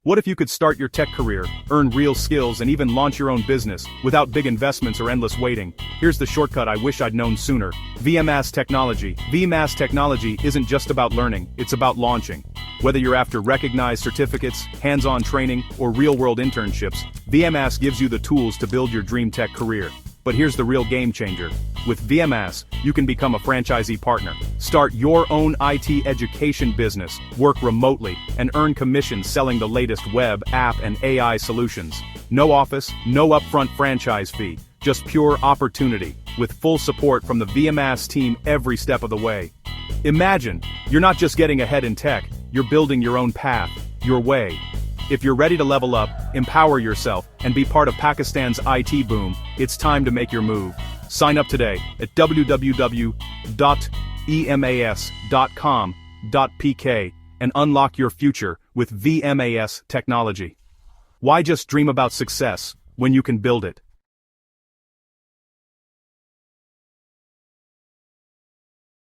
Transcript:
What if you could start your tech career, earn real skills and even launch your own business, without big investments or endless waiting? Here's the shortcut I wish I'd known sooner. VMAS technology. VMAS technology isn't just about learning, it's about launching. Whether you're after recognized certificates, hands-on training, or real-world internships, VMAS gives you the tools to build your dream tech career. But here's the real game changer. With VMAS, you can become a franchisee partner, start your own IT education business, work remotely, and earn commissions selling the latest web, app, and AI solutions. No office, no upfront franchise fee, just pure opportunity, with full support from the VMAS team every step of the way. Imagine, you're not just getting ahead in tech, you're building your own path, your way. If you're ready to level up, empower yourself, and be part of Pakistan's IT boom, it's time to make your move. Sign up today at www.emas.com.pk and unlock your future with VMAS technology. Why just dream about success when you can build it?